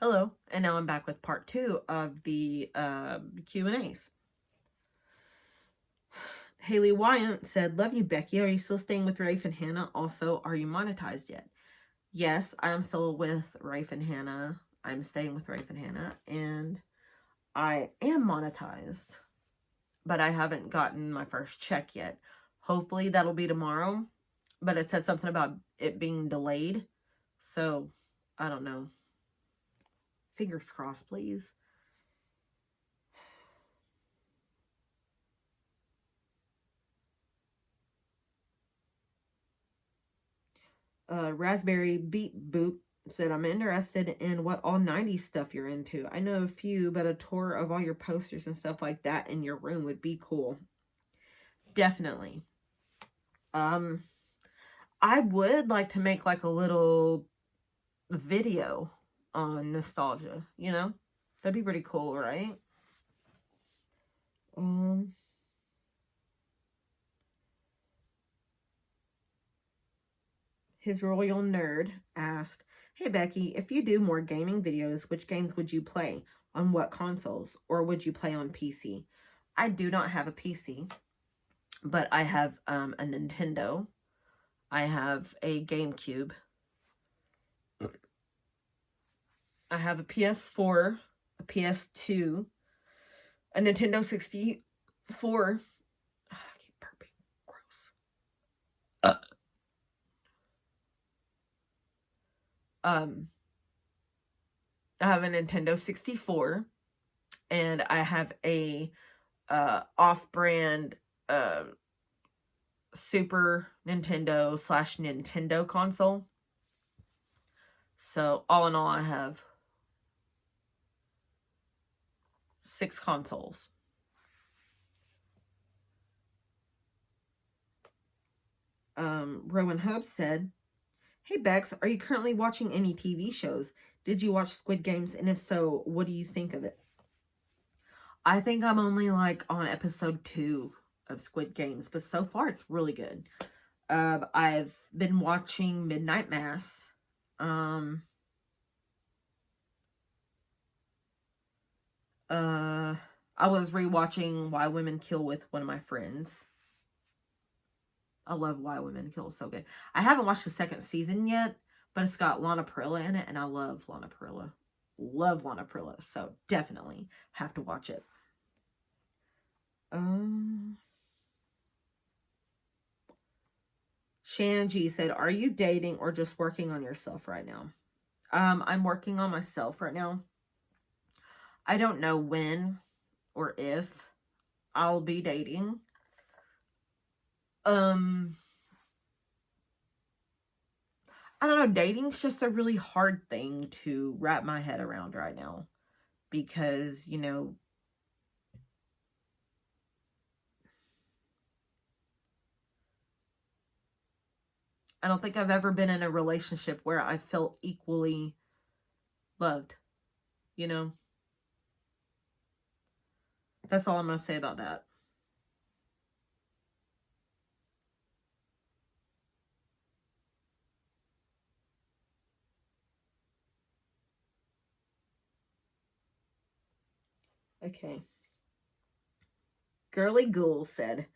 Hello, and now I'm back with part 2 of the Q&As. Haley Wyant said, "Love you, Becky. Are you still staying with Rafe and Hannah? Also, are you monetized yet?" Yes, I am still with Rafe and Hannah. I'm staying with Rafe and Hannah, and I am monetized, but I haven't gotten my first check yet. Hopefully that'll be tomorrow, but it said something about it being delayed, so I don't know. Fingers crossed, please. Raspberry Beat Boop said, "I'm interested in what all 90s stuff you're into. I know a few, but a tour of all your posters and stuff like that in your room would be cool." Definitely. I would like to make like a little video on nostalgia, you know? That'd be pretty cool, right? His Royal Nerd asked, "Hey Becky, if you do more gaming videos, which games would you play? On what consoles? Or would you play on PC?" I do not have a PC, but I have a Nintendo. I have a GameCube. I have a PS4, a PS2, a Nintendo 64. I keep burping. Gross. I have a Nintendo 64, and I have a off-brand Super Nintendo / Nintendo console. So all in all, I have 6 consoles. Rowan Hope said, "Hey Bex, are you currently watching any TV shows? Did you watch Squid Games? And if so, what do you think of it?" I think I'm only like on episode 2 of Squid Games, but so far it's really good. I've been watching Midnight Mass. I was rewatching Why Women Kill with one of my friends. I love Why Women Kill. It's so good. I haven't watched the second season yet, but it's got Lana Parrilla in it, and I love Lana Parrilla. Love Lana Parrilla, so definitely have to watch it. Shannon G said, "Are you dating or just working on yourself right now?" I'm working on myself right now. I don't know when or if I'll be dating. I don't know, dating's just a really hard thing to wrap my head around right now because, you know, I don't think I've ever been in a relationship where I felt equally loved, you know? That's all I'm going to say about that. Okay. Girly Ghoul said,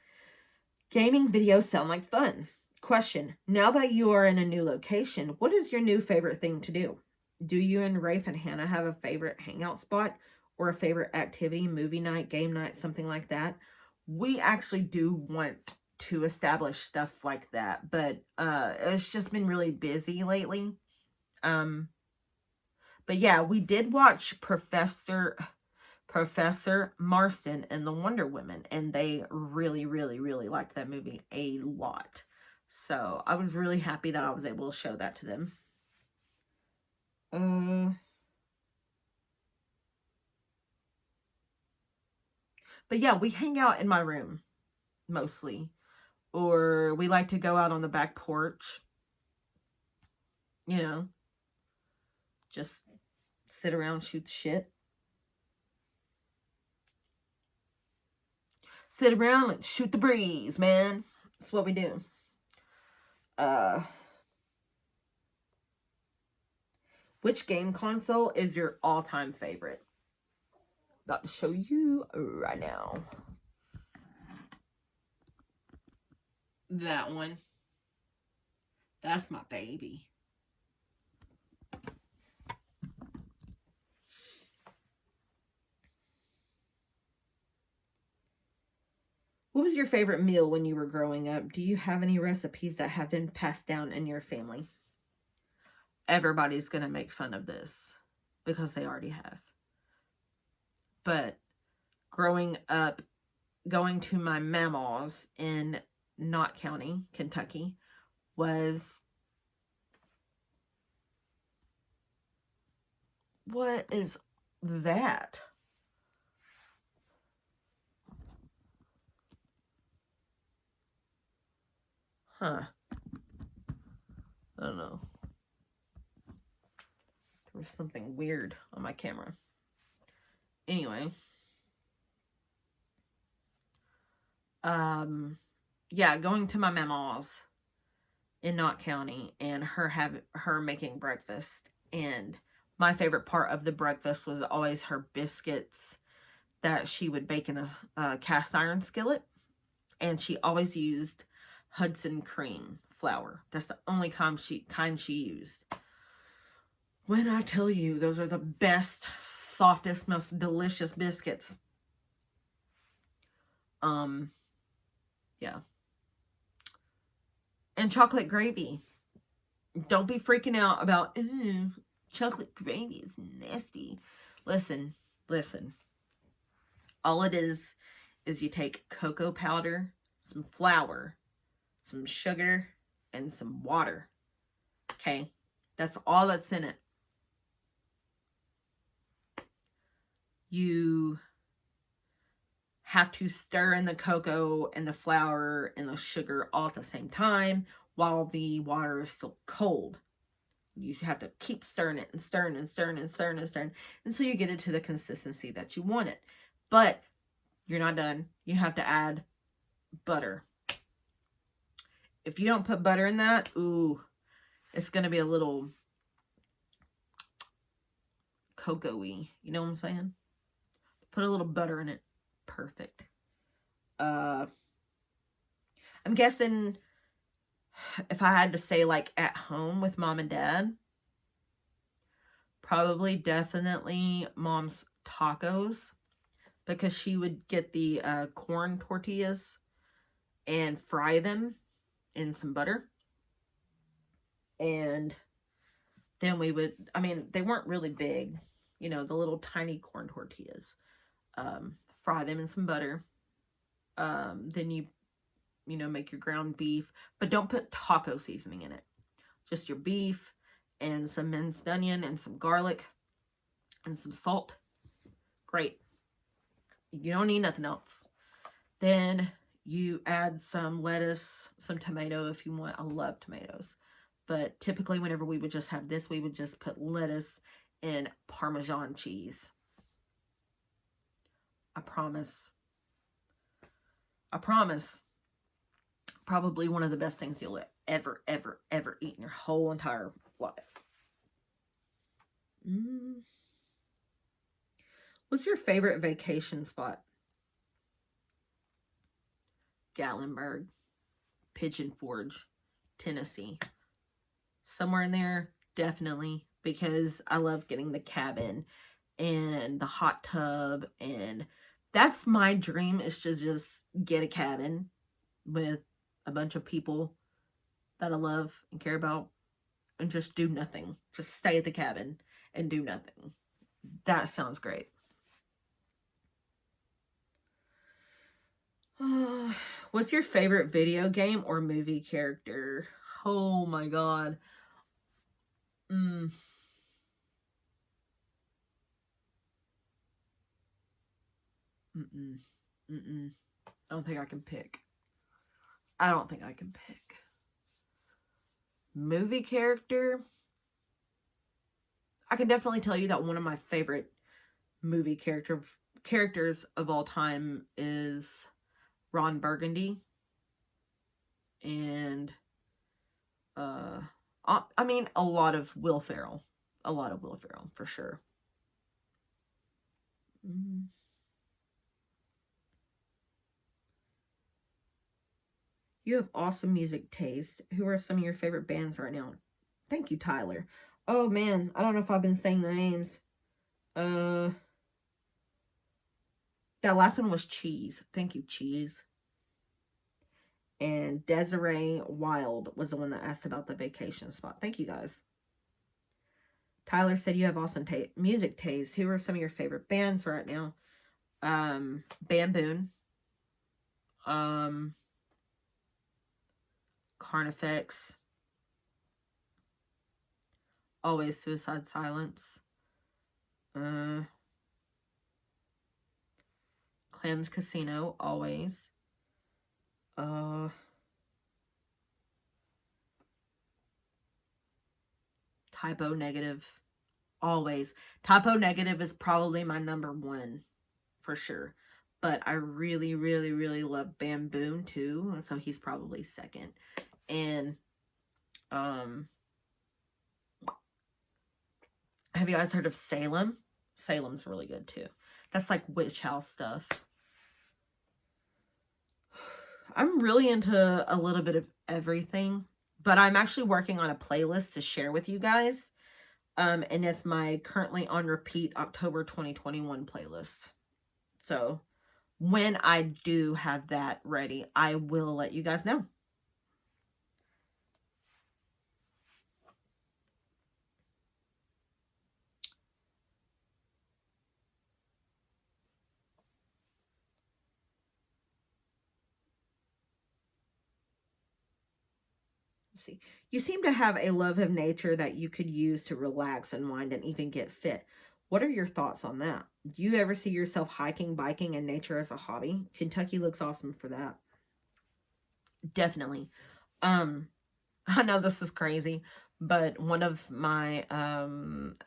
"Gaming videos sound like fun. Question, now that you are in a new location, what is your new favorite thing to do? Do you and Rafe and Hannah have a favorite hangout spot or a favorite activity, movie night, game night, something like that?" We actually do want to establish stuff like that, but it's just been really busy lately. But yeah, we did watch Professor Marston and the Wonder Women, and they really, really, really liked that movie a lot. So I was really happy that I was able to show that to them. But yeah, we hang out in my room mostly, or we like to go out on the back porch, you know, just sit around, shoot the shit. Sit around and shoot the breeze, man. That's what we do. Which game console is your all-time favorite? About to show you right now. That one. That's my baby. What was your favorite meal when you were growing up? Do you have any recipes that have been passed down in your family? Everybody's going to make fun of this because they already have. But growing up, going to my mama's in Knott County, Kentucky, was... What is that? Huh. I don't know. There was something weird on my camera. Anyway. Yeah, going to my mama's in Knott County and her making breakfast. And my favorite part of the breakfast was always her biscuits that she would bake in a cast iron skillet. And she always used Hudson cream flour. That's the only kind she used. When I tell you, those are the best, softest, most delicious biscuits. Yeah. And chocolate gravy. Don't be freaking out about, chocolate gravy is nasty. Listen. All it is you take cocoa powder, some flour, some sugar, and some water. Okay? That's all that's in it. You have to stir in the cocoa and the flour and the sugar all at the same time while the water is still cold. You have to keep stirring it and stirring until you get it to the consistency that you want it. But you're not done. You have to add butter. If you don't put butter in that, ooh, it's going to be a little cocoa-y. You know what I'm saying? Put a little butter in it. Perfect. I'm guessing if I had to say like at home with mom and dad, probably definitely mom's tacos, because she would get the corn tortillas and fry them in some butter. And then we would, they weren't really big, the little tiny corn tortillas. Fry them in some butter. Then you make your ground beef, but don't put taco seasoning in it. Just your beef and some minced onion and some garlic and some salt. Great. You don't need nothing else. Then you add some lettuce, some tomato if you want. I love tomatoes. But typically whenever we would just have this, we would just put lettuce and Parmesan cheese. I promise. Probably one of the best things you'll ever eat in your whole entire life. What's your favorite vacation spot? Gatlinburg, Pigeon Forge, Tennessee. Somewhere in there, definitely, because I love getting the cabin and the hot tub, and that's my dream, is to just get a cabin with a bunch of people that I love and care about and just do nothing. Just stay at the cabin and do nothing. That sounds great. What's your favorite video game or movie character? Oh my god. I don't think I can pick. Movie character? I can definitely tell you that one of my favorite movie characters of all time is Ron Burgundy. And a lot of Will Ferrell. a lot of Will Ferrell, for sure. You have awesome music taste. Who are some of your favorite bands right now? Thank you, Tyler. Oh man, I don't know if I've been saying their names. Uh, that last one was Cheese. Thank you, Cheese. And Desiree Wild was the one that asked about the vacation spot. Thank you, guys. Tyler said you have awesome music taste. Who are some of your favorite bands right now? Bamboon. Carnifex. Always Suicide Silence. Clams Casino, always. Typo Negative, always. Typo Negative is probably my number one, for sure. But I really, really, really love Bamboon too, and so he's probably second. And have you guys heard of Salem? Salem's really good too. That's like witch house stuff. I'm really into a little bit of everything, but I'm actually working on a playlist to share with you guys. And it's my currently on repeat October 2021 playlist. So when I do have that ready, I will let you guys know. See, you seem to have a love of nature that you could use to relax, unwind, and even get fit. What are your thoughts on that? Do you ever see yourself hiking, biking, and nature as a hobby? Kentucky looks awesome for that. Definitely. I know this is crazy, but one of my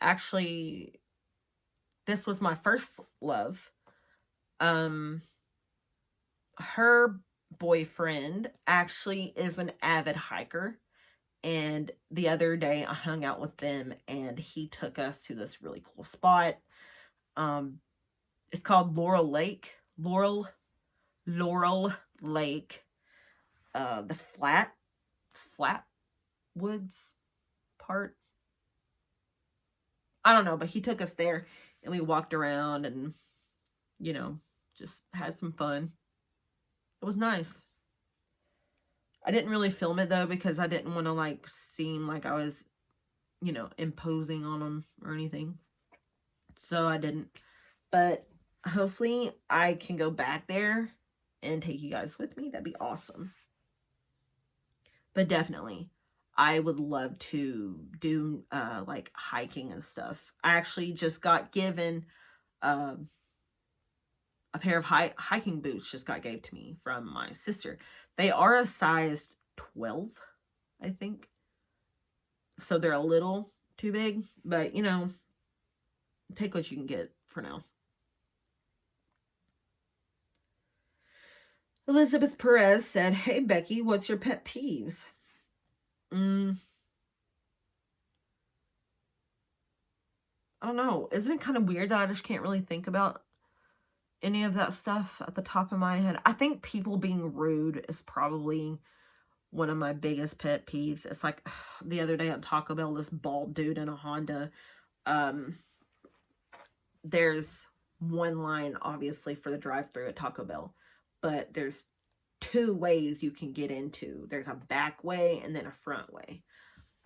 actually this was my first love. Her boyfriend actually is an avid hiker. And the other day I hung out with them and he took us to this really cool spot. It's called Laurel Lake. Laurel Lake. The flat woods part. I don't know, but he took us there and we walked around and, you know, just had some fun. It was nice. I didn't really film it though because I didn't want to like seem like I was, you know, imposing on him or anything. So I didn't. But hopefully I can go back there and take you guys with me. That'd be awesome. But definitely, I would love to do like hiking and stuff. I actually just got given a pair of hiking boots just got gave to me from my sister. They are a size 12, I think. So they're a little too big, but you know, take what you can get for now. Elizabeth Perez said, "Hey Becky, what's your pet peeves?" I don't know. Isn't it kind of weird that I just can't really think about any of that stuff at the top of my head? I think people being rude is probably one of my biggest pet peeves. It's like the other day at Taco Bell, this bald dude in a Honda. There's one line, obviously, for the drive-thru at Taco Bell, but there's two ways you can get into. There's a back way and then a front way.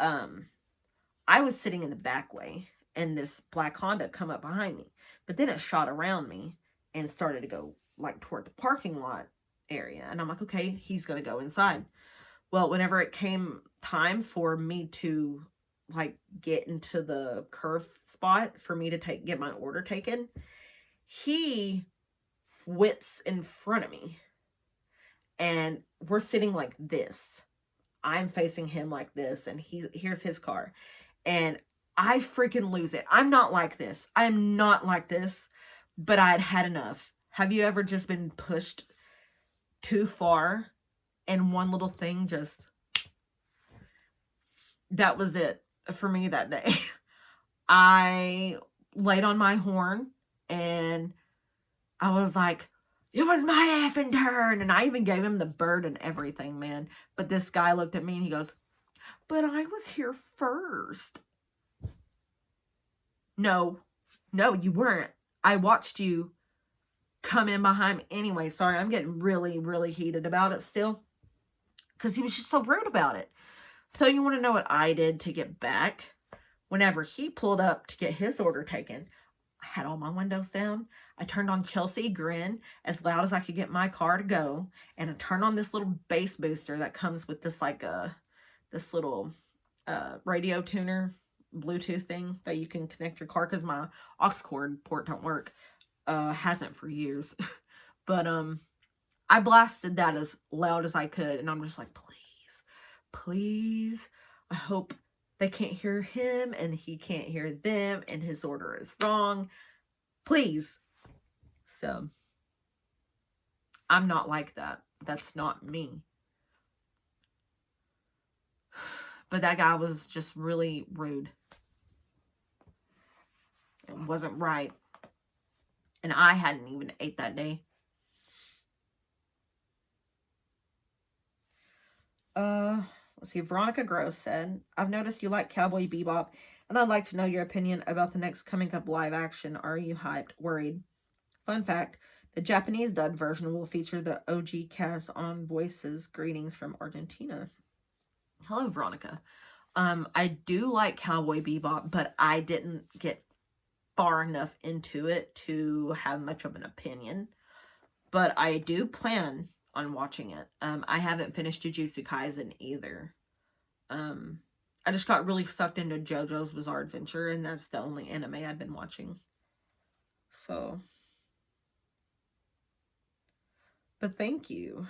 I was sitting in the back way, and this black Honda come up behind me, but then it shot around me and started to go like toward the parking lot area, and I'm like, okay, he's gonna go inside. Well, whenever it came time for me to like get into the curve spot for me to get my order taken, he whips in front of me and we're sitting like this. I'm facing him like this and here's his car and I freaking lose it. I'm not like this. I'm not like this, but I'd had enough. Have you ever just been pushed too far and one little thing just, that was it for me that day. I laid on my horn and I was like, it was my effing turn. And I even gave him the bird and everything, man. But this guy looked at me and he goes, but I was here first. No, you weren't. I watched you come in behind me. Anyway, sorry, I'm getting really, really heated about it still. Because he was just so rude about it. So you want to know what I did to get back? Whenever he pulled up to get his order taken, I had all my windows down. I turned on Chelsea Grin as loud as I could get my car to go. And I turned on this little bass booster that comes with this this little radio tuner Bluetooth thing that you can connect your car, because my aux cord port don't work. Hasn't for years. But I blasted that as loud as I could, and I'm just like, please, I hope they can't hear him and he can't hear them and his order is wrong. Please. So I'm not like that. That's not me. But that guy was just really rude. It wasn't right. And I hadn't even ate that day. Let's see. Veronica Gross said, I've noticed you like Cowboy Bebop, and I'd like to know your opinion about the next coming up live action. Are you hyped? Worried? Fun fact, the Japanese dubbed version will feature the OG cast on voices. Greetings from Argentina. Hello, Veronica. I do like Cowboy Bebop, but I didn't get far enough into it to have much of an opinion. But I do plan on watching it. I haven't finished Jujutsu Kaisen either. I just got really sucked into JoJo's Bizarre Adventure, and that's the only anime I've been watching. So, but thank you.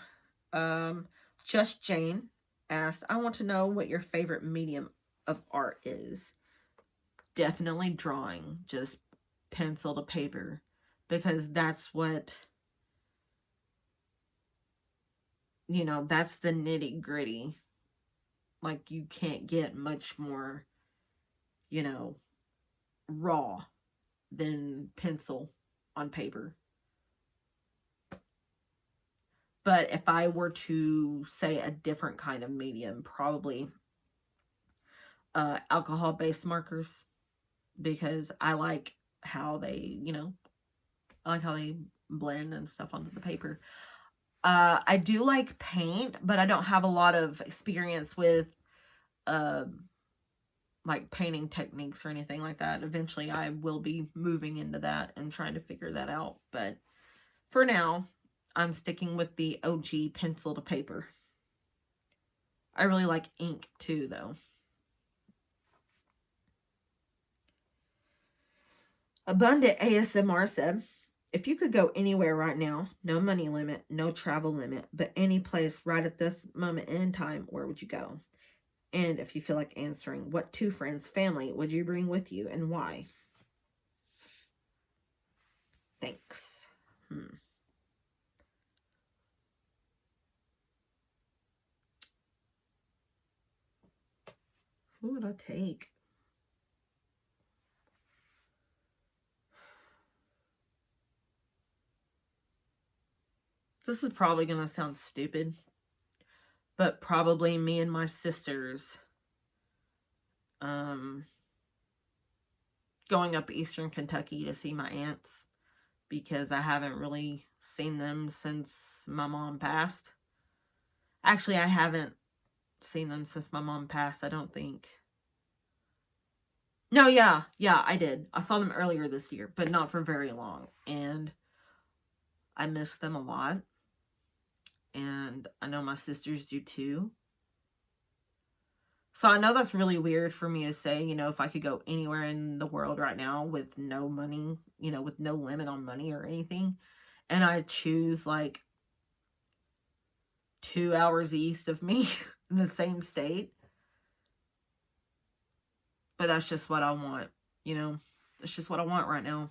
Just Jane asked, I want to know what your favorite medium of art is. Definitely drawing, just pencil to paper, because that's what, you know, that's the nitty gritty. Like, you can't get much more, you know, raw than pencil on paper. But if I were to say a different kind of medium, probably alcohol-based markers, because I like how they, you know, I like how they blend and stuff onto the paper. I do like paint, but I don't have a lot of experience with like painting techniques or anything like that. Eventually I will be moving into that and trying to figure that out. But for now, I'm sticking with the OG pencil to paper. I really like ink too, though. Abundant ASMR said, if you could go anywhere right now, no money limit, no travel limit, but any place right at this moment in time, where would you go? And if you feel like answering, what 2 friends, family would you bring with you and why? Thanks. Who would I take? This is probably going to sound stupid, but probably me and my sisters going up Eastern Kentucky to see my aunts, because I haven't really seen them since my mom passed. Actually, I haven't seen them since my mom passed, I don't think. No, yeah, I did. I saw them earlier this year, but not for very long. And I miss them a lot. And I know my sisters do too. So I know that's really weird for me to say, you know, if I could go anywhere in the world right now with no money, you know, with no limit on money or anything, and I choose like 2 hours east of me in the same state. But that's just what I want, you know. That's just what I want right now.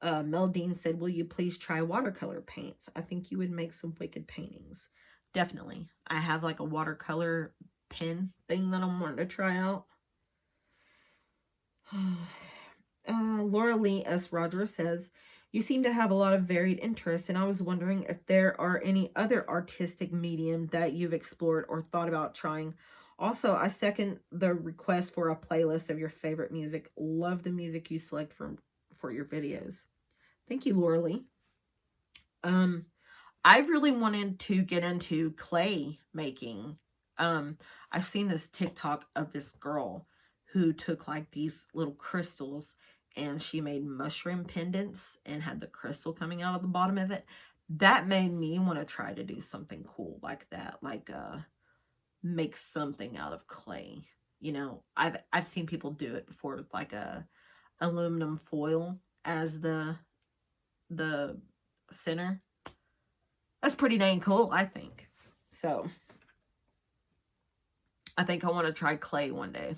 Mel Dean said, will you please try watercolor paints? I think you would make some wicked paintings. Definitely. I have like a watercolor pen thing that I'm wanting to try out. Laura Lee S. Rogers says, you seem to have a lot of varied interests, and I was wondering if there are any other artistic medium that you've explored or thought about trying. Also, I second the request for a playlist of your favorite music. Love the music you select for your videos. Thank you, Laura Lee. I really wanted to get into clay making. I've seen this TikTok of this girl who took like these little crystals and she made mushroom pendants and had the crystal coming out of the bottom of it. That made me want to try to do something cool like that, like make something out of clay. You know, I've seen people do it before with like a aluminum foil as the center. That's pretty dang cool, I think. So, I think I want to try clay one day.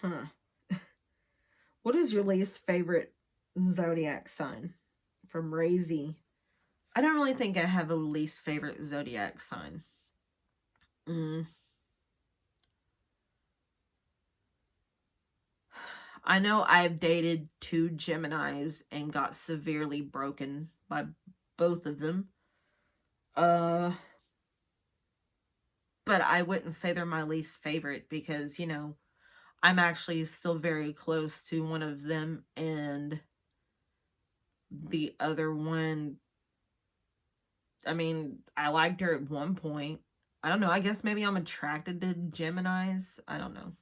Huh. What is your least favorite zodiac sign? From Razy. I don't really think I have a least favorite zodiac sign. I know I've dated 2 Geminis and got severely broken by both of them. But I wouldn't say they're my least favorite because, you know, I'm actually still very close to one of them, and the other one, I mean, I liked her at one point. I don't know. I guess maybe I'm attracted to Geminis. I don't know.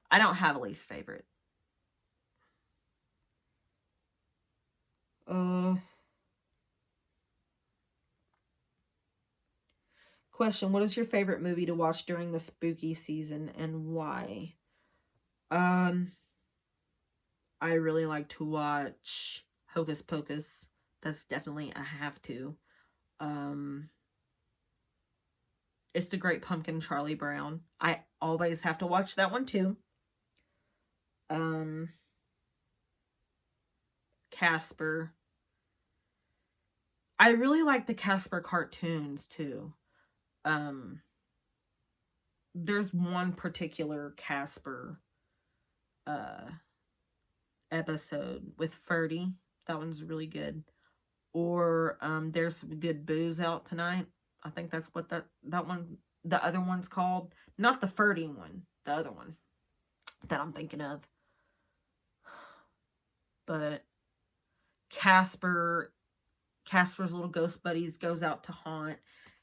I don't have a least favorite. Question, what is your favorite movie to watch during the spooky season and why? I really like to watch Hocus Pocus. That's definitely a have to. It's the Great Pumpkin, Charlie Brown. I always have to watch that one too. Casper. I really like the Casper cartoons too. There's one particular Casper episode with Ferdy. That one's really good. Or there's some good booze out tonight. I think that's what that one, the other one's called. Not the Ferdy one, the other one that I'm thinking of. But Casper's little ghost buddies goes out to haunt,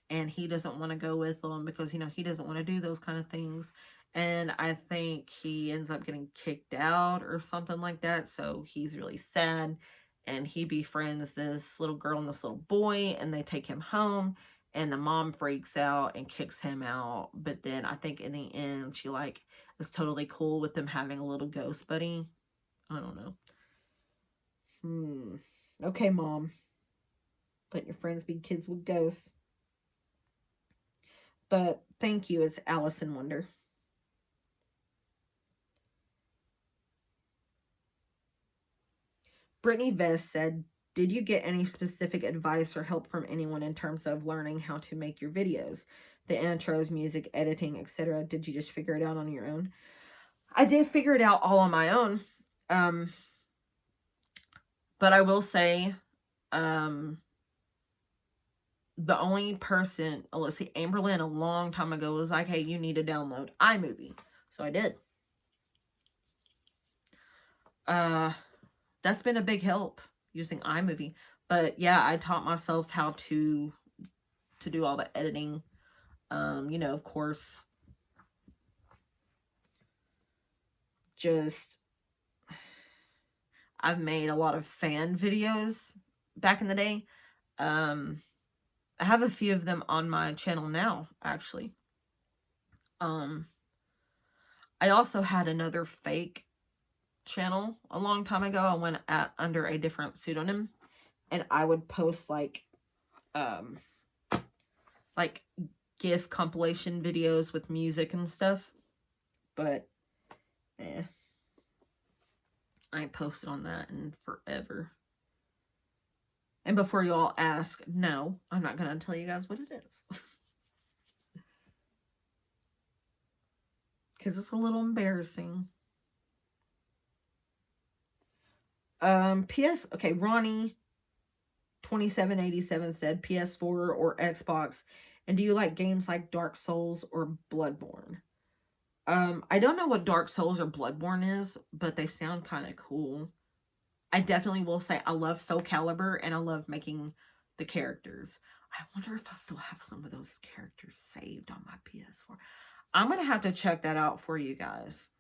and he doesn't want to go with them because, you know, he doesn't want to do those kind of things. And I think he ends up getting kicked out or something like that. So he's really sad. And he befriends this little girl and this little boy, and they take him home. And the mom freaks out and kicks him out. But then I think in the end, she like is totally cool with them having a little ghost buddy. I don't know. Okay, Mom. Let your friends be kids with ghosts. But thank you, it's Alice in Wonder. Brittany Vest said, did you get any specific advice or help from anyone in terms of learning how to make your videos? The intros, music, editing, etc. Did you just figure it out on your own? I did figure it out all on my own. But I will say, the only person, let's see, Amberlynn a long time ago was like, hey, you need to download iMovie. So I did. That's been a big help using iMovie. But yeah, I taught myself how to do all the editing. You know, of course, just I've made a lot of fan videos back in the day. I have a few of them on my channel now, actually. Um, I also had another fake channel a long time ago. I went under a different pseudonym, and I would post um like GIF compilation videos with music and stuff. But I ain't posted on that in forever. And before you all ask, no, I'm not gonna tell you guys what it is. Because it's a little embarrassing. Okay, Ronnie 2787 said PS4 or Xbox. And do you like games like Dark Souls or Bloodborne? I don't know what Dark Souls or Bloodborne is, but they sound kind of cool. I definitely will say I love Soul Calibur and I love making the characters. I wonder if I still have some of those characters saved on my PS4. I'm gonna have to check that out for you guys.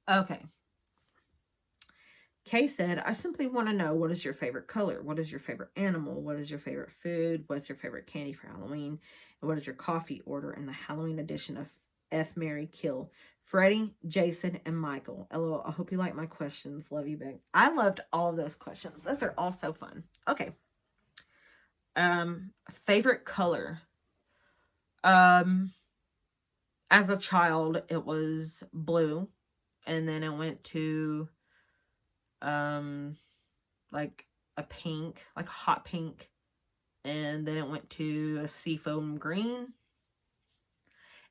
Okay. Kay said, I simply want to know, what is your favorite color? What is your favorite animal? What is your favorite food? What's your favorite candy for Halloween? And what is your coffee order in the Halloween edition of F, Mary, Kill? Freddie, Jason, and Michael. LOL. I hope you like my questions. Love you, Beck. I loved all of those questions. Those are all so fun. Okay. Favorite color. As a child, it was blue. And then it went to like a pink, like a hot pink, and then it went to a seafoam green,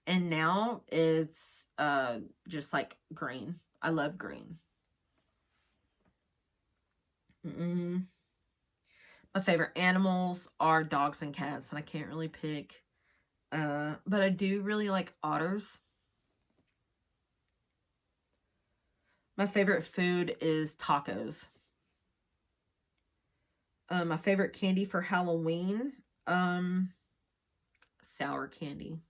and now it's just like green. I love green. My favorite animals are dogs and cats, and I can't really pick, but I do really like otters. My favorite food is tacos. My favorite candy for Halloween, sour candy.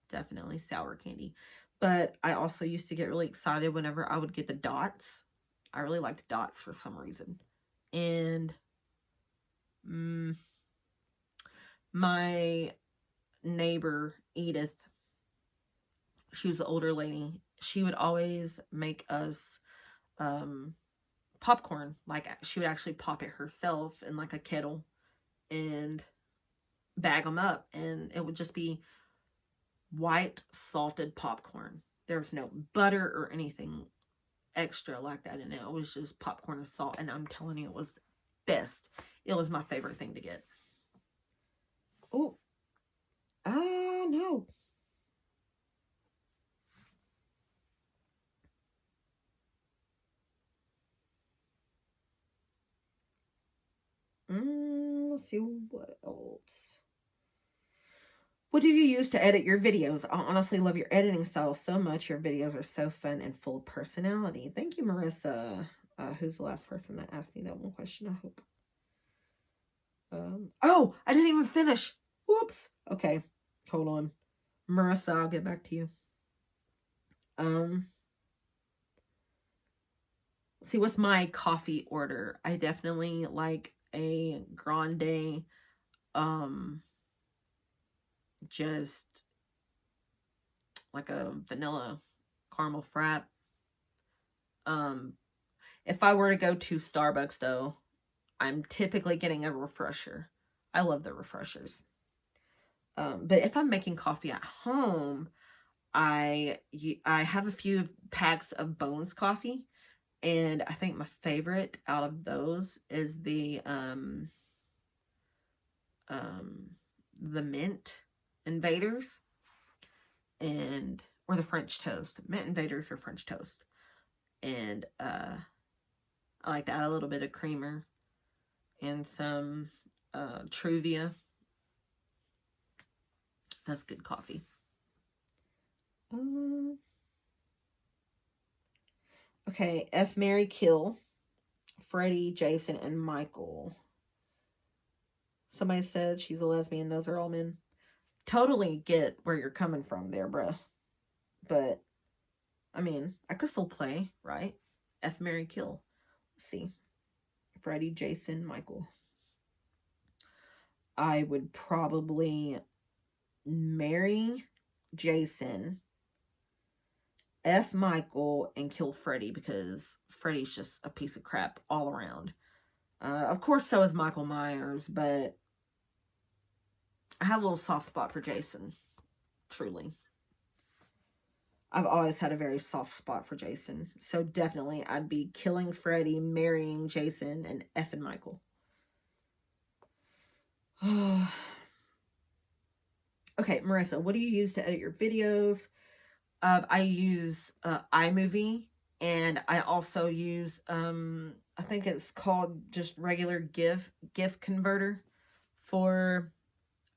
Definitely sour candy. But I also used to get really excited whenever I would get the dots. I really liked dots for some reason. And my neighbor, Edith, she was an older lady. She would always make us popcorn. Like, she would actually pop it herself in like a kettle and bag them up. And it would just be white salted popcorn. There's no butter or anything extra like that in it. It was just popcorn and salt, and I'm telling you, it was the best. It was my favorite thing to get. Oh, no. Let's see what else. What do you use to edit your videos? I honestly love your editing style so much. Your videos are so fun and full of personality. Thank you, Marissa. Who's the last person that asked me that one question? I hope. Oh, I didn't even finish. Whoops. Okay, hold on. Marissa, I'll get back to you. see, what's my coffee order? I definitely like a grande, um, just like a vanilla caramel frap. Um, if I were to go to Starbucks, though, I'm typically getting a refresher. I love the refreshers. But if I'm making coffee at home, I have a few packs of Bones coffee, and I think my favorite out of those is um the mint invaders, and or the French toast. Mint invaders or French toast. And I like to add a little bit of creamer and some Truvia. That's good coffee. Um, okay, F, Mary, Kill, Freddie, Jason, and Michael. Somebody said she's a lesbian. Those are all men. Totally get where you're coming from there, bruh. But, I mean, I could still play, right? F, Mary, Kill. Let's see. Freddie, Jason, Michael. I would probably marry Jason, F Michael, and kill Freddie because Freddie's just a piece of crap all around. Of course, so is Michael Myers, but I have a little soft spot for Jason. Truly. I've always had a very soft spot for Jason. So definitely, I'd be killing Freddie, marrying Jason, and effing Michael. Okay, Marissa, what do you use to edit your videos? I use iMovie, and I also use I think it's called just regular GIF converter for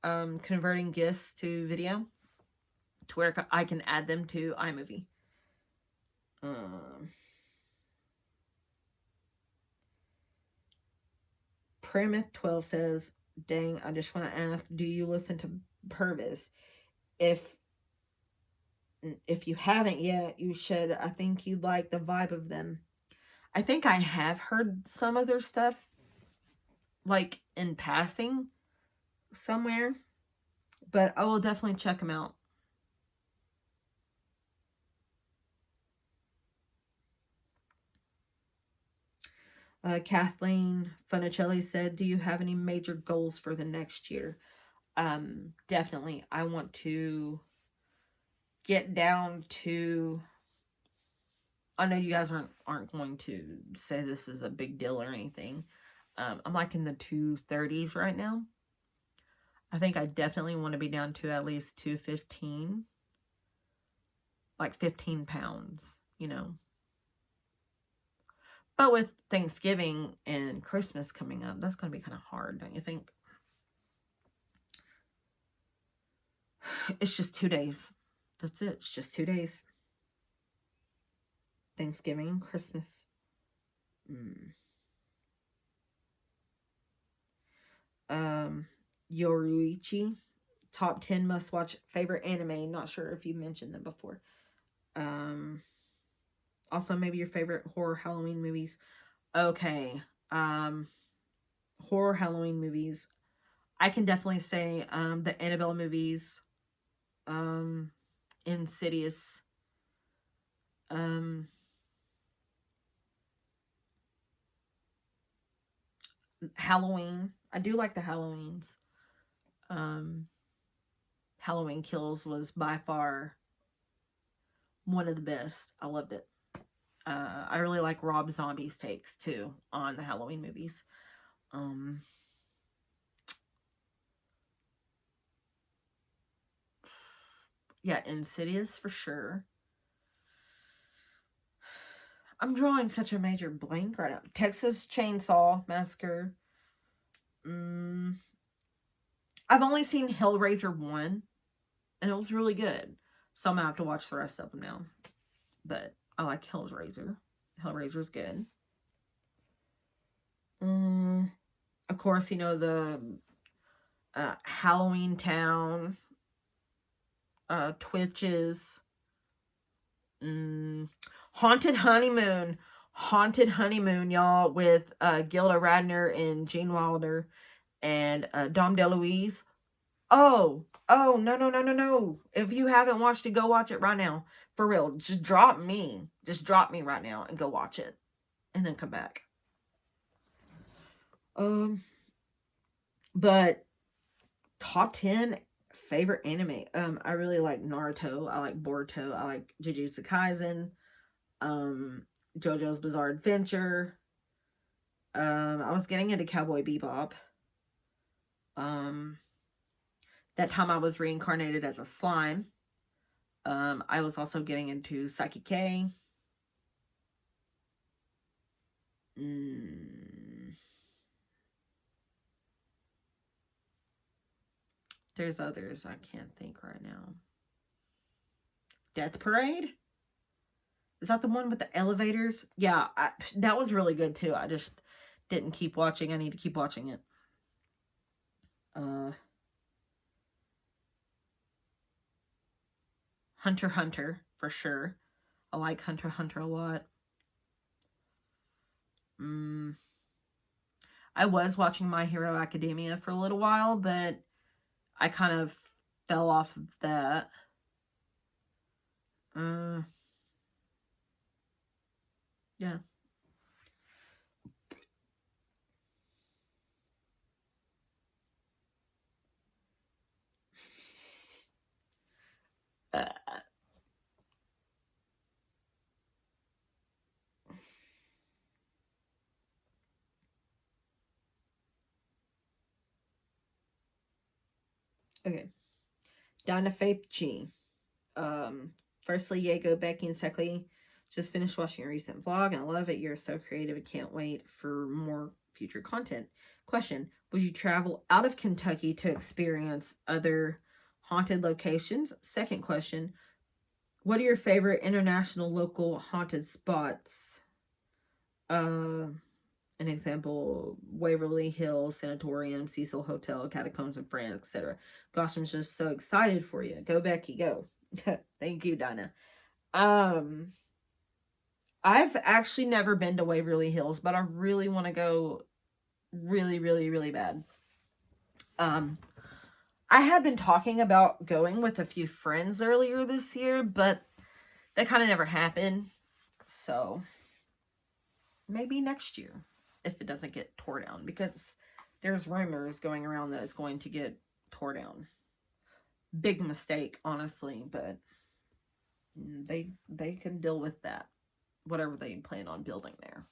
converting GIFs to video, to where I can add them to iMovie. Primith 12 says, "Dang, I just want to ask, do you listen to Purvis? If you haven't yet, you should. I think you'd like the vibe of them." I think I have heard some of their stuff, like in passing somewhere, but I will definitely check them out. Kathleen Funicelli said, "Do you have any major goals for the next year?" Definitely. I want to get down to. I know you guys aren't going to say this is a big deal or anything. I'm like in the 230s right now. I think I definitely want to be down to at least 215, like 15 pounds, you know. But with Thanksgiving and Christmas coming up, that's going to be kind of hard, don't you think? It's just 2 days. That's it. It's just 2 days. Thanksgiving, Christmas. Yoruichi, top 10 must watch favorite anime. Not sure if you mentioned them before. Also maybe your favorite horror Halloween movies. Okay. Horror Halloween movies. I can definitely say the Annabelle movies, Insidious, Halloween. I do like the Halloweens. Halloween Kills was by far one of the best. I loved it. I really like Rob Zombie's takes too on the Halloween movies. Yeah, Insidious for sure. I'm drawing such a major blank right now. Texas Chainsaw Massacre. I've only seen Hellraiser 1, and it was really good. So I'm going to have to watch the rest of them now. But I like Hellraiser. Hellraiser's good. Of course, you know, the Halloween Town, Twitches, Haunted Honeymoon. Haunted Honeymoon, y'all, with Gilda Radner and Gene Wilder and Dom DeLuise. Oh, no, no, no, no, no. If you haven't watched it, go watch it right now. For real. Just drop me. Just drop me right now and go watch it. And then come back. But top 10 favorite anime. I really like Naruto. I like Boruto. I like Jujutsu Kaisen. JoJo's Bizarre Adventure. I was getting into Cowboy Bebop. That time I was reincarnated as a slime. I was also getting into Psyche K. There's others I can't think right now. Death Parade? Is that the one with the elevators? Yeah, that was really good too. I just didn't keep watching. I need to keep watching it. Hunter x Hunter, for sure. I like Hunter x Hunter a lot. I was watching My Hero Academia for a little while, but I kind of fell off of that. Yeah. Okay. Donna Faith G. Firstly, Yago, Becky, and Secondly, just finished watching a recent vlog and I love it. You're so creative. I can't wait for more future content. Question: would you travel out of Kentucky to experience other haunted locations? Second question: what are your favorite international local haunted spots? An example: Waverly Hills Sanatorium, Cecil Hotel, Catacombs in France, etc. Gosh, I'm just so excited for you. Go, Becky, go. Thank you, Dinah. I've actually never been to Waverly Hills, but I really want to go really, really, really bad. I had been talking about going with a few friends earlier this year, but that kind of never happened. So maybe next year if it doesn't get tore down, because there's rumors going around that it's going to get tore down. Big mistake, honestly, but they can deal with that, whatever they plan on building there.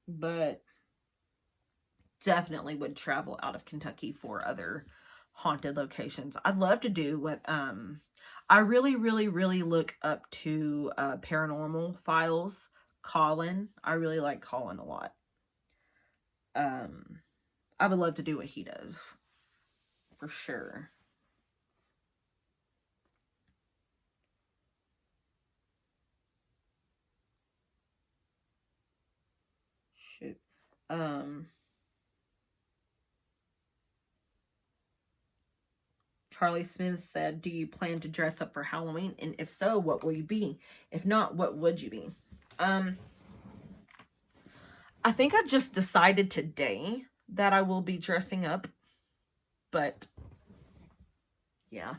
But definitely would travel out of Kentucky for other haunted locations. I'd love to do what I really, really, really look up to Paranormal Files, Colin. I really like Colin a lot. I would love to do what he does. For sure. Shoot. Charlie Smith said, do you plan to dress up for Halloween? And if so, what will you be? If not, what would you be? I think I just decided today that I will be dressing up. But, yeah.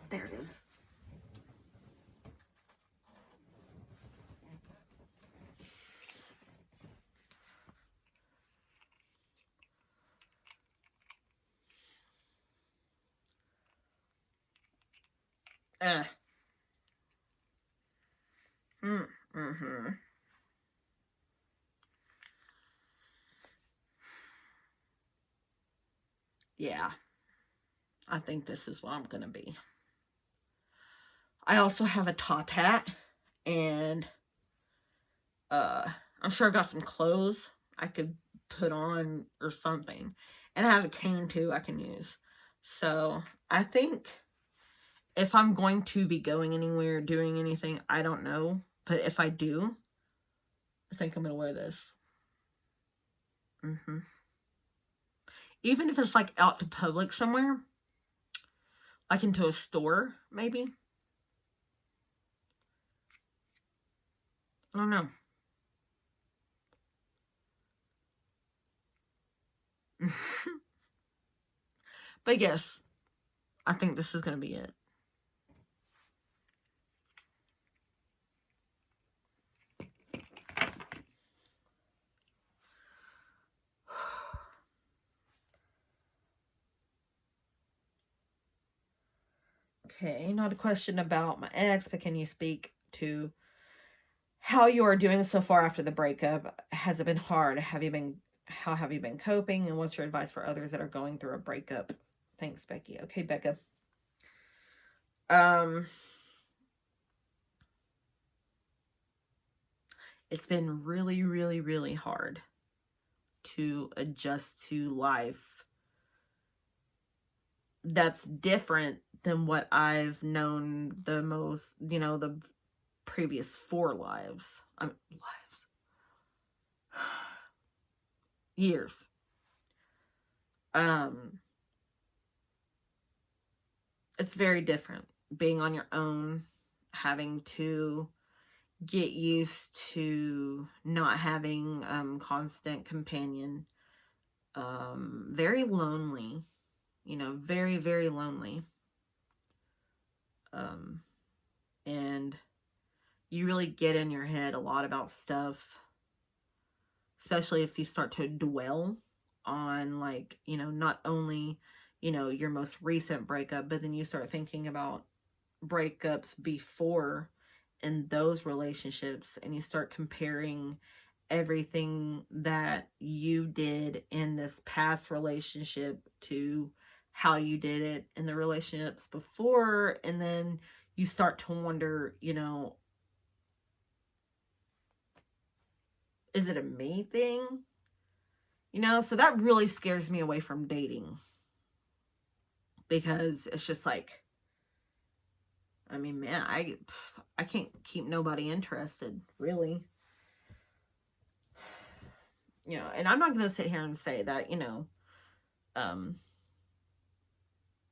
There it is. Mm-hmm. Yeah. I think this is what I'm going to be. I also have a top hat. And I'm sure I got some clothes I could put on or something. And I have a cane too I can use. So I think if I'm going to be going anywhere, doing anything, I don't know. But if I do, I think I'm going to wear this. Even if it's like out to public somewhere, like into a store, maybe. I don't know. But yes, I think this is going to be it. Okay, not a question about my ex, but can you speak to how you are doing so far after the breakup? Has it been hard? How have you been coping? And what's your advice for others that are going through a breakup? Thanks, Becky. Okay, Becca. Um, it's been really, really, really hard to adjust to life that's different than what I've known the previous 4 lives. Lives. Years. Um, it's very different being on your own, having to get used to not having constant companion. Very lonely, very, very lonely. Um, and you really get in your head a lot about stuff, especially if you start to dwell on, like, not only, your most recent breakup, but then you start thinking about breakups before in those relationships, and you start comparing everything that you did in this past relationship to how you did it in the relationships before, and then you start to wonder, is it a me thing? So that really scares me away from dating, because it's just like, I mean, man, I can't keep nobody interested, really. And I'm not going to sit here and say that, um,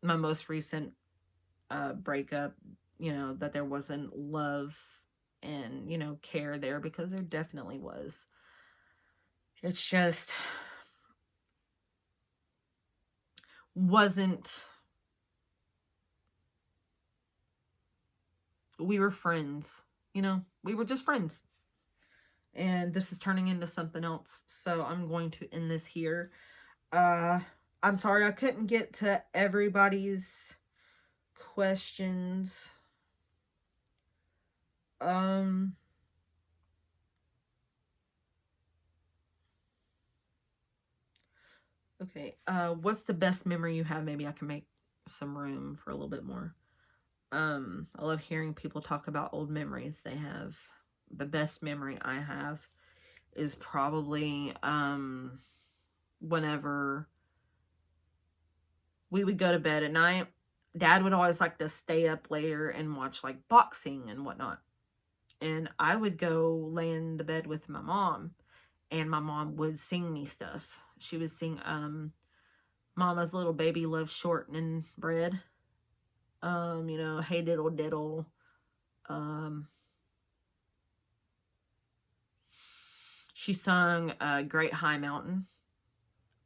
my most recent breakup, that there wasn't love and, care there, because there definitely was. It's just wasn't, we were friends, we were just friends. And this is turning into something else. So I'm going to end this here. I'm sorry I couldn't get to everybody's questions. Okay. What's the best memory you have? Maybe I can make some room for a little bit more. I love hearing people talk about old memories they have. The best memory I have is probably whenever we would go to bed at night. Dad would always like to stay up later and watch like boxing and whatnot. And I would go lay in the bed with my mom, and my mom would sing me stuff. She would sing Mama's Little Baby Loves Shortening Bread. Hey Diddle Diddle. She sung Great High Mountain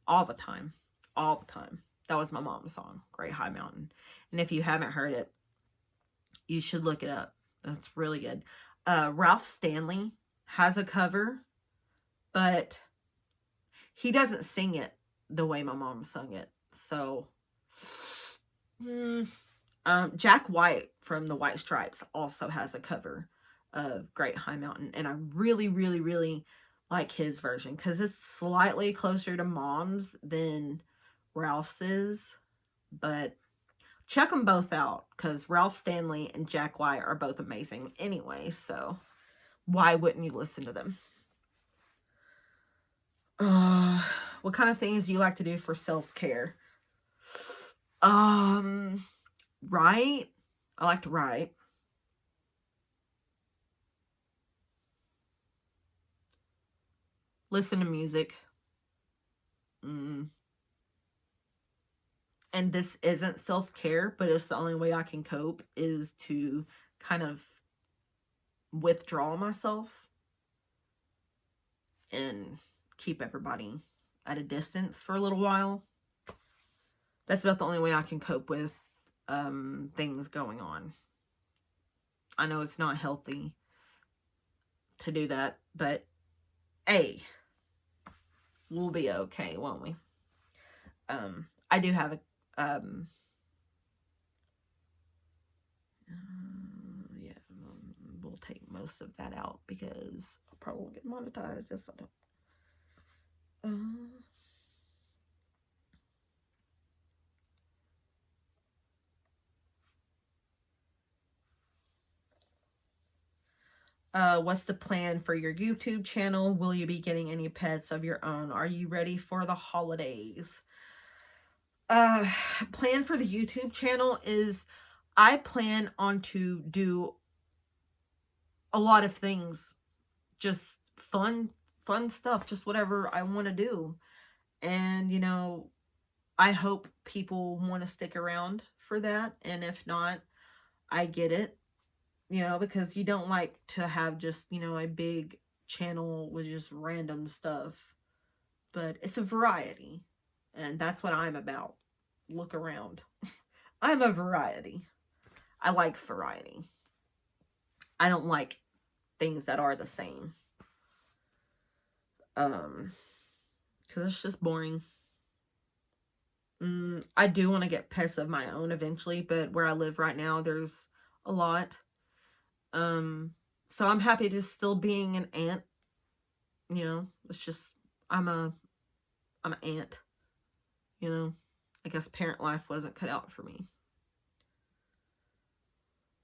all the time. All the time. That was my mom's song, Great High Mountain. And if you haven't heard it, you should look it up. That's really good. Ralph Stanley has a cover, but he doesn't sing it the way my mom sung it. So, Jack White from the White Stripes also has a cover of Great High Mountain, and I really, really, really like his version because it's slightly closer to mom's than Ralph's is. But check them both out, because Ralph Stanley and Jack White are both amazing anyway, so why wouldn't you listen to them? What kind of things do you like to do for self-care? Write. I like to write. Listen to music. And this isn't self-care, but it's the only way I can cope, is to kind of withdraw myself. and keep everybody at a distance for a little while. That's about the only way I can cope with things going on. I know it's not healthy to do that, but hey, we'll be okay, won't we? I do have a yeah, we'll take most of that out because I'll probably get monetized if I don't. What's the plan for your YouTube channel? Will you be getting any pets of your own? Are you ready for the holidays? Plan for the YouTube channel is I plan on to do a lot of things, just fun stuff, just whatever I want to do. And, you know, I hope people want to stick around for that. And if not, I get it, you know, because you don't like to have just, you know, a big channel with just random stuff. But it's a variety. And that's what I'm about. Look around. I'm a variety. I like variety. I don't like things that are the same. Because it's just boring. I do want to get pets of my own eventually, but where I live right now, there's a lot. So I'm happy just still being an aunt. You know, it's just I'm an aunt. You know, I guess parent life wasn't cut out for me.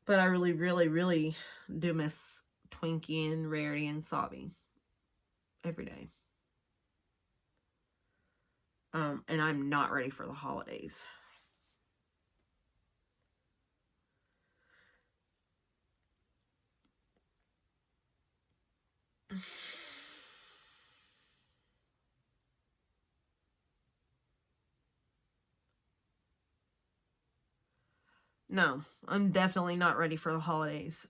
But I really, really, really do miss Twinkie and Rarity and Sobby every day. And I'm not ready for the holidays. No, I'm definitely not ready for the holidays.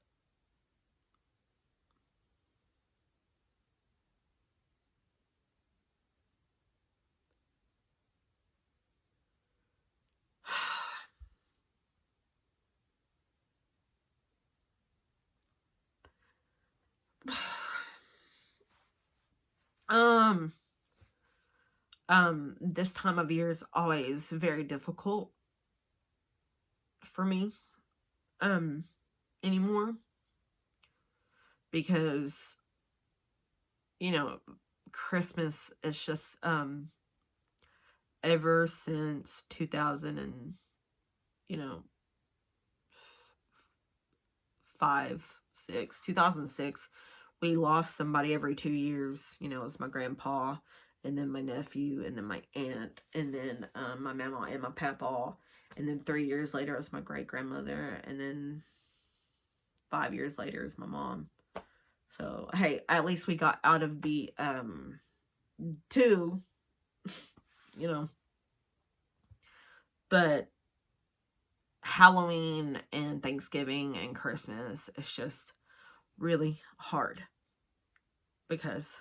This time of year is always very difficult for me, anymore. Because, you know, Christmas is just, ever since 2000 and, you know, 2006, we lost somebody every 2 years. You know, it was my grandpa, and then my nephew, and then my aunt, and then my mama and my papa, and then 3 years later it was my great grandmother, and then 5 years later is my mom. So hey, at least we got out of the 2, you know. But Halloween and Thanksgiving and Christmas is just really hard because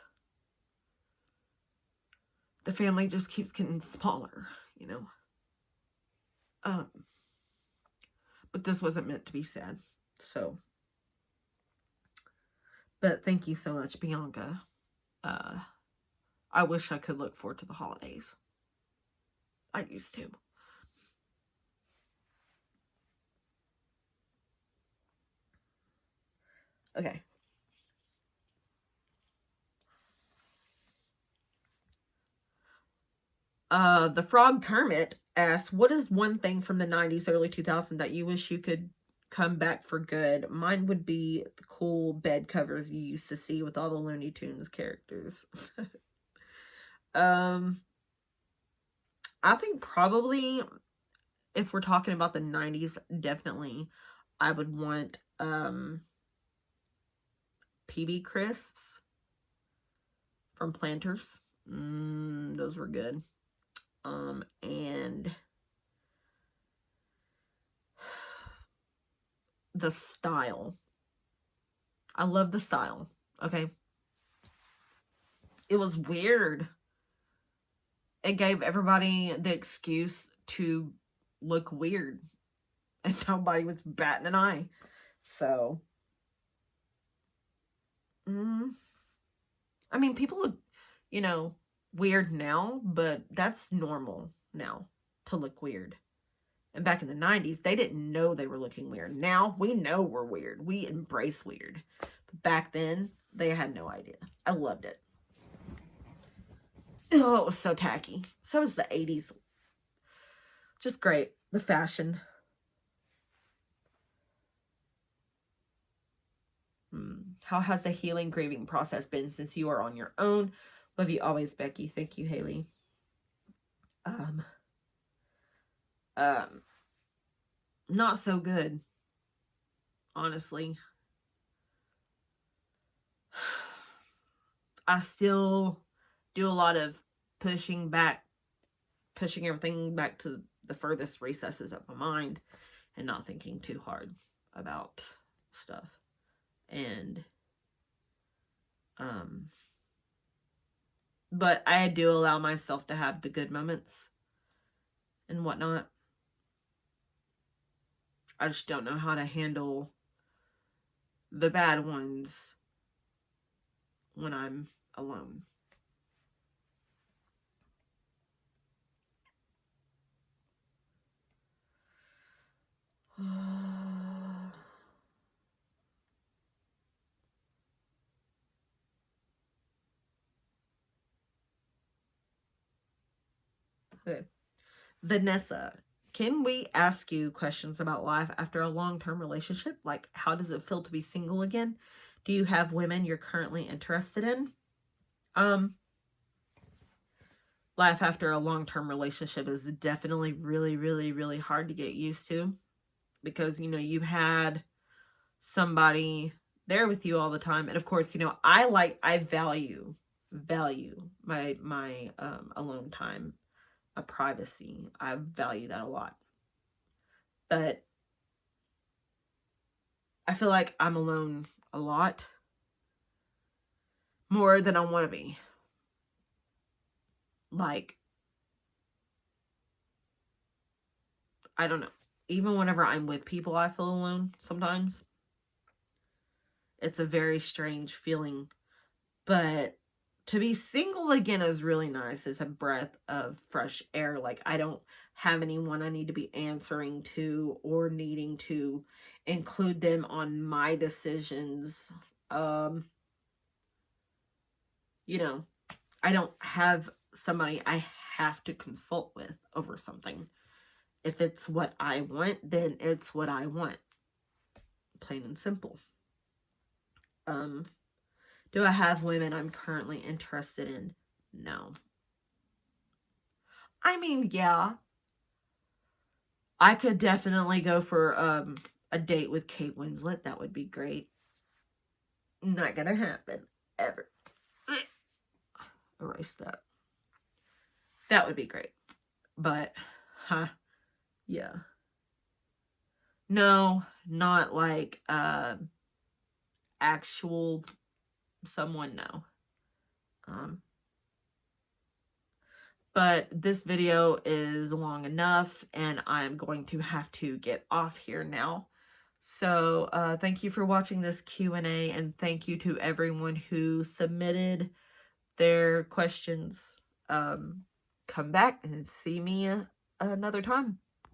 the family just keeps getting smaller, you know. But this wasn't meant to be said. So, but thank you so much, Bianca. I wish I could look forward to the holidays. I used to. Okay. The Frog Kermit asks, what is one thing from the 90s, early 2000s that you wish you could come back for good? Mine would be the cool bed covers you used to see with all the Looney Tunes characters. I think probably, if we're talking about the 90s, definitely I would want PB crisps from Planters. Those were good. And the style. I love the style. Okay. It was weird. It gave everybody the excuse to look weird. And nobody was batting an eye. So, I mean, people look, weird now, but that's normal now to look weird. And back in the 90s, they didn't know they were looking weird. Now we know we're weird. We embrace weird. But back then, they had no idea. I loved it. Oh, it was so tacky. So was the 80s. Just great. The fashion. How has the healing grieving process been since you are on your own? Love you always, Becky. Thank you, Haley. Not so good, honestly. I still do a lot of pushing everything back to the furthest recesses of my mind and not thinking too hard about stuff. And, but I do allow myself to have the good moments and whatnot. I just don't know how to handle the bad ones when I'm alone. Okay. Vanessa, can we ask you questions about life after a long-term relationship? Like, how does it feel to be single again? Do you have women you're currently interested in? Life after a long-term relationship is definitely really, really, really hard to get used to. Because, you had somebody there with you all the time. And of course, I value my alone time, my privacy. I value that a lot. But I feel like I'm alone a lot more than I want to be. Like, I don't know. Even whenever I'm with people, I feel alone sometimes. It's a very strange feeling. But to be single again is really nice. It's a breath of fresh air. Like, I don't have anyone I need to be answering to or needing to include them on my decisions. I don't have somebody I have to consult with over something. If it's what I want, then it's what I want. Plain and simple. Do I have women I'm currently interested in? No. I mean, yeah. I could definitely go for a date with Kate Winslet. That would be great. Not gonna happen. Ever. Erase that. That would be great. But, yeah. No, not like actual someone, no. But this video is long enough and I'm going to have to get off here now. So thank you for watching this Q&A and thank you to everyone who submitted their questions. Come back and see me another time.